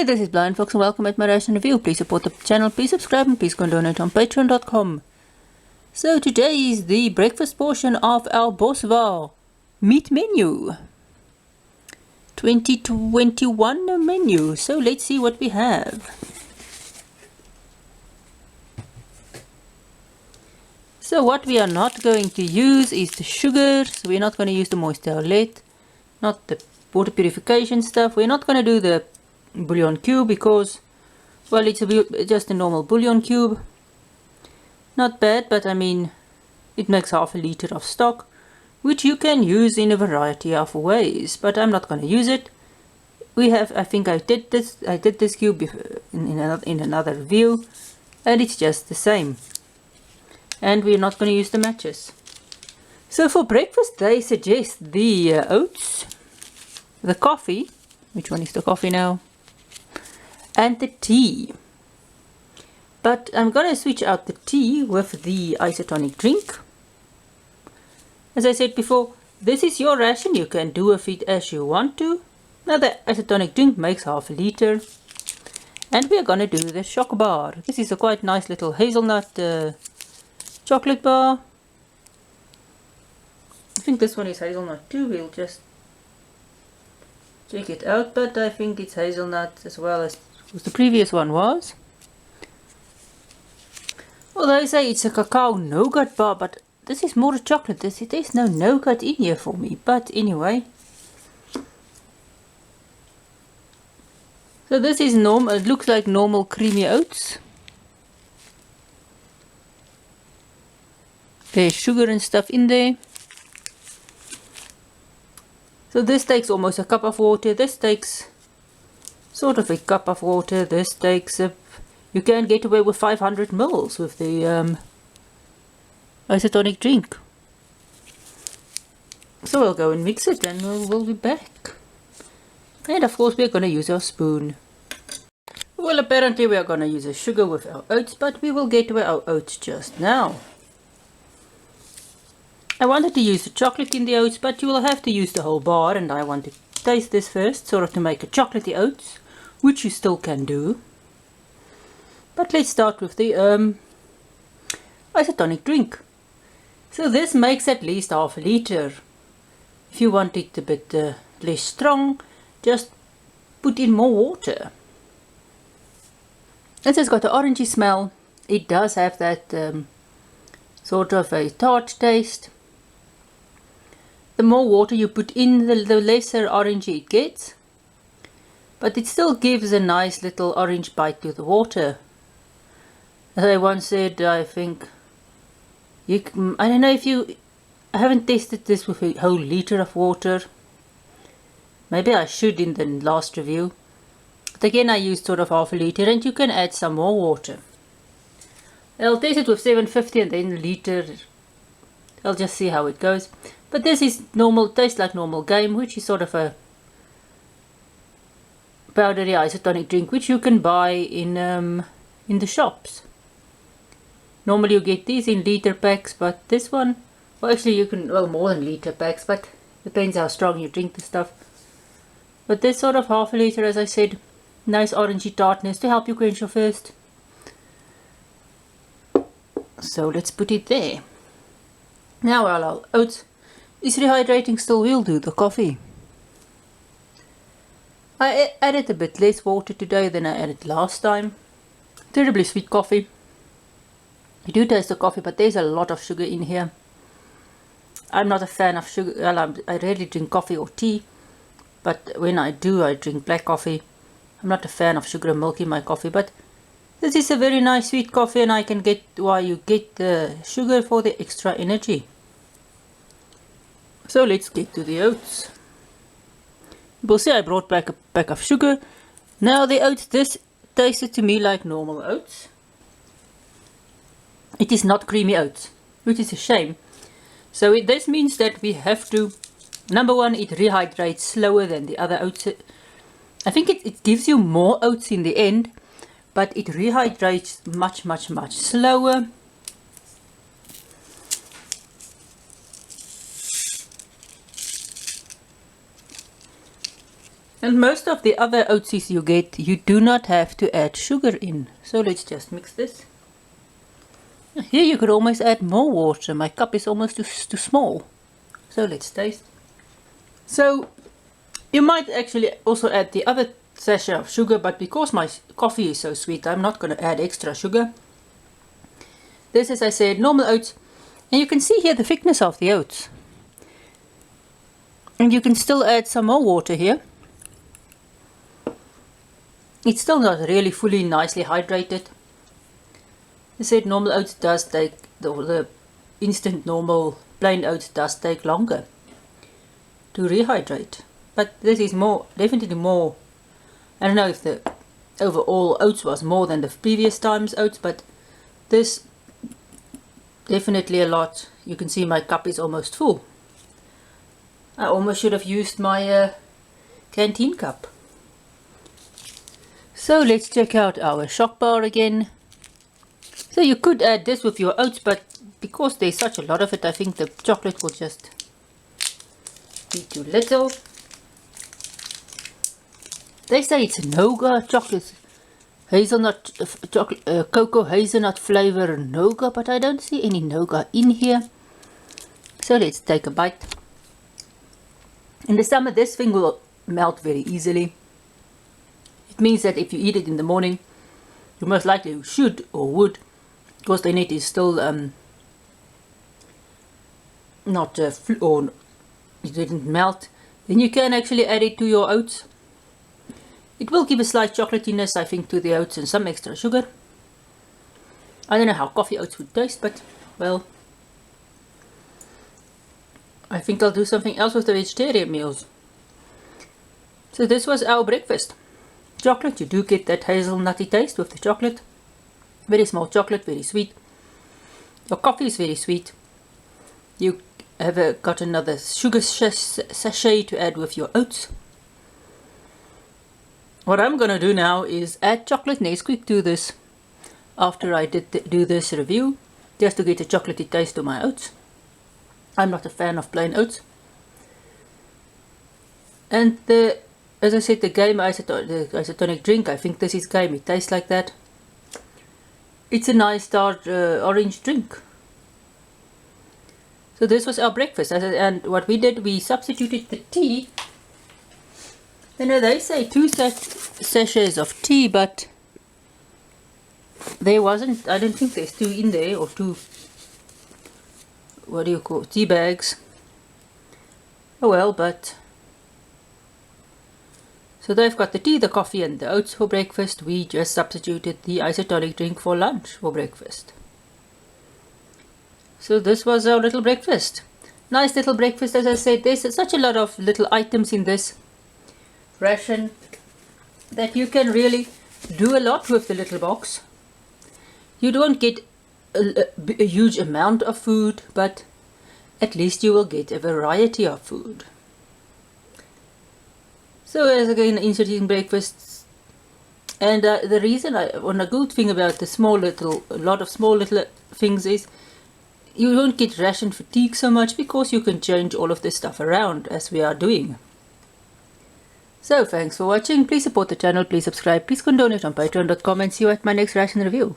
Hey, this is BlindFox and welcome at my Ration review. Please support the channel, please subscribe and please go and donate on patreon.com. So today is the breakfast portion of our Boswa meat menu. 2021 menu. So let's see what we have. So what we are not going to use is the sugar. So we're not going to use the moisture outlet, not the water purification stuff. We're not going to do the bouillon cube because, well, it's just a normal bouillon cube. Not bad, but I mean, it makes half a liter of stock, which you can use in a variety of ways, but I'm not going to use it. We have, I think I did this cube in another review, and it's just the same. And we're not going to use the matches. So for breakfast, they suggest the oats, the coffee. Which one is the coffee now? And the tea. But I'm going to switch out the tea with the isotonic drink. As I said before, this is your ration. You can do with it as you want to. Now the isotonic drink makes half a liter. And we are going to do the shock bar. This is a quite nice little hazelnut chocolate bar. I think this one is hazelnut too. We'll just check it out, but I think it's hazelnut as well as the previous one was. Well, they say it's a cacao nougat bar, but this is more a chocolate. There's no nougat in here for me, but anyway. So this is normal. It looks like normal creamy oats. There's sugar and stuff in there. So this takes almost a cup of water. This takes sort of a cup of water. This takes you can get away with 500 mils with the isotonic drink. So we'll go and mix it and we'll be back. And of course we're going to use our spoon. Well, apparently we are going to use a sugar with our oats, but we will get to our oats just now. I wanted to use the chocolate in the oats, but you will have to use the whole bar, and I want to taste this first, sort of to make a chocolatey oats, which you still can do. But let's start with the isotonic drink. So this makes at least half a liter. If you want it a bit less strong, just put in more water. This has got an orangey smell. It does have that sort of a tart taste. The more water you put in, the lesser orangey it gets. But it still gives a nice little orange bite to the water. As I once said, I think, I don't know if I haven't tested this with a whole liter of water. Maybe I should in the last review. But again, I used sort of half a liter, and you can add some more water. I'll taste it with 750 and then a liter. I'll just see how it goes. But this is normal, tastes like normal game, which is sort of a powdery isotonic drink, which you can buy in the shops. Normally you get these in liter packs, but this one, well, actually you can, well, more than liter packs, but depends how strong you drink the stuff. But this sort of half a liter, as I said, nice orangey tartness to help you quench your thirst. So let's put it there. Now while our oats is rehydrating still, we'll do the coffee. I added a bit less water today than I added last time. Terribly sweet coffee. You do taste the coffee, but there's a lot of sugar in here. I'm not a fan of sugar. Well, I rarely drink coffee or tea, but when I do, I drink black coffee. I'm not a fan of sugar and milk in my coffee, but this is a very nice sweet coffee, and I can get why you get the sugar for the extra energy. So let's get to the oats. You will see I brought back a pack of sugar. Now the oats, this tasted to me like normal oats. It is not creamy oats, which is a shame. So this means that we have to, number one, it rehydrates slower than the other oats. I think it gives you more oats in the end, but it rehydrates much slower. And most of the other oatsies you get, you do not have to add sugar in. So let's just mix this. Here you could almost add more water. My cup is almost too small. So let's taste. So you might actually also add the other sachet of sugar, but because my coffee is so sweet, I'm not going to add extra sugar. This, as I said, normal oats. And you can see here the thickness of the oats. And you can still add some more water here. It's still not really fully nicely hydrated. I said normal oats does take, the instant normal plain oats does take longer to rehydrate. But this is more, definitely more. I don't know if the overall oats was more than the previous time's oats, but this definitely a lot. You can see my cup is almost full. I almost should have used my canteen cup. So let's check out our shock bar again. So you could add this with your oats, but because there's such a lot of it, I think the chocolate will just be too little. They say it's nougat chocolate, hazelnut chocolate, cocoa hazelnut flavor nougat, but I don't see any nougat in here. So let's take a bite. In the summer, this thing will melt very easily. It means that if you eat it in the morning, you most likely should or would, because then it is still not or it didn't melt, then you can actually add it to your oats. It will give a slight chocolatiness, I think, to the oats and some extra sugar. I don't know how coffee oats would taste, but well, I think I'll do something else with the vegetarian meals. So this was our breakfast. Chocolate, you do get that hazelnutty taste with the chocolate. Very small chocolate, very sweet. Your coffee is very sweet. You have got another sugar sachet to add with your oats. What I'm going to do now is add chocolate Nesquik to this after I do this review, just to get a chocolatey taste to my oats. I'm not a fan of plain oats. And as I said, the game isotonic drink, I think this is game. It tastes like that. It's a nice dark orange drink. So this was our breakfast. And what we did, we substituted the tea. You know, they say 2 sachets of tea, but there wasn't, I don't think there's 2 in there, or 2, what do you call, tea bags. Oh well, but so they've got the tea, the coffee and the oats for breakfast. We just substituted the isotonic drink for lunch for breakfast. So this was our little breakfast. Nice little breakfast, as I said. There's such a lot of little items in this ration that you can really do a lot with the little box. You don't get a huge amount of food, but at least you will get a variety of food. So as again, inserting breakfasts, and the reason a good thing about the a lot of small little things is you don't get ration fatigue so much, because you can change all of this stuff around as we are doing. So thanks for watching. Please support the channel, please subscribe, please donate on patreon.com, and see you at my next ration review.